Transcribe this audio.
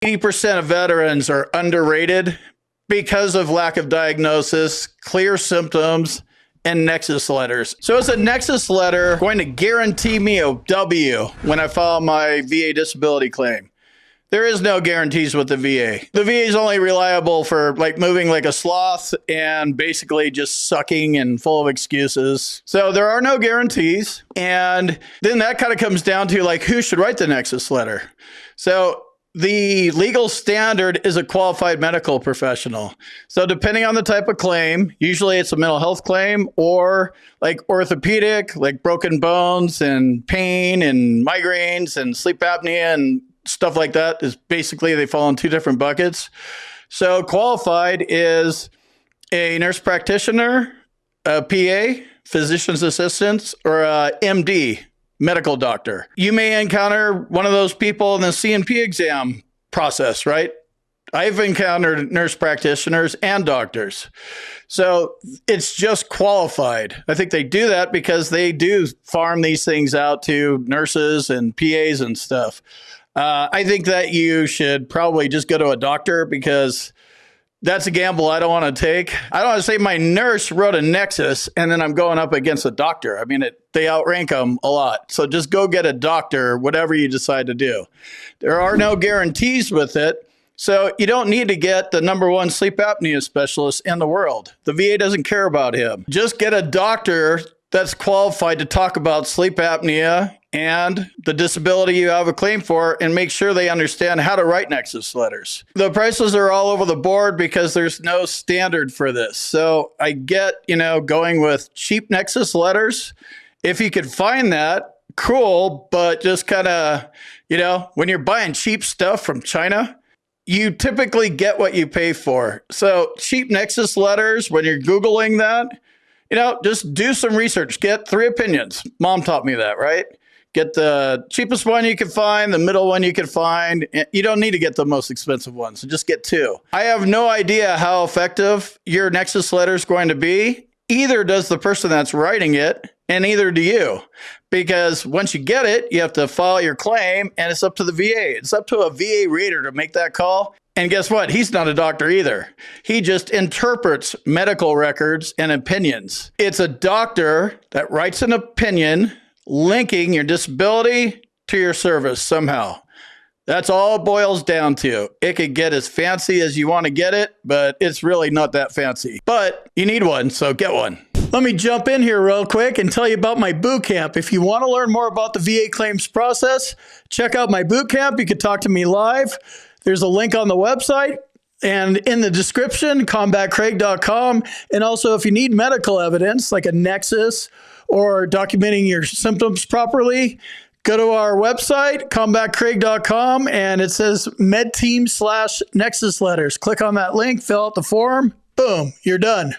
80% of veterans are underrated because of lack of diagnosis, clear symptoms, and Nexus letters. So is a Nexus letter going to guarantee me a W when I file my VA disability claim? There is no guarantees with the VA. The VA is only reliable for like moving like a sloth and basically just sucking and full of excuses. So there are no guarantees. And then that kind of comes down to like who should write the Nexus letter. So the legal standard is a qualified medical professional. So depending on the type of claim, usually it's a mental health claim or like orthopedic, like broken bones and pain and migraines and sleep apnea and stuff like that is basically they fall in two different buckets. So qualified is a nurse practitioner, a PA, physician's assistant, or a MD, medical doctor. You may encounter one of those people in the CNP exam process, right? I've encountered nurse practitioners and doctors. So it's just qualified. I think they do that because they do farm these things out to nurses and PAs and stuff. I think that you should probably just go to a doctor because that's a gamble I don't want to take. I don't want to say my nurse wrote a Nexus and then I'm going up against a doctor. I mean, they outrank them a lot. So just go get a doctor, whatever you decide to do. There are no guarantees with it. So you don't need to get the #1 sleep apnea specialist in the world. The VA doesn't care about him. Just get a doctor that's qualified to talk about sleep apnea and the disability you have a claim for and make sure they understand how to write Nexus letters. The prices are all over the board because there's no standard for this. So I get, going with cheap Nexus letters. If you could find that, cool, but just kind of, when you're buying cheap stuff from China, you typically get what you pay for. So cheap Nexus letters, when you're Googling that, just do some research. Get 3 opinions. Mom taught me that, right? Get the cheapest one you can find, the middle one you can find. You don't need to get the most expensive one, so just get 2. I have no idea how effective your Nexus letter is going to be. Either does the person that's writing it, and neither do you. Because once you get it, you have to file your claim, and it's up to the VA. It's up to a VA rater to make that call. And guess what? He's not a doctor either. He just interprets medical records and opinions. It's a doctor that writes an opinion linking your disability to your service somehow. That's all it boils down to. It could get as fancy as you want to get it, but it's really not that fancy. But you need one, so get one. Let me jump in here real quick and tell you about my boot camp. If you want to learn more about the VA claims process, check out my boot camp. You can talk to me live. There's a link on the website and in the description, combatcraig.com. And also, if you need medical evidence like a Nexus or documenting your symptoms properly, go to our website, combatcraig.com, and it says medteam/Nexus letters. Click on that link, fill out the form, boom, you're done.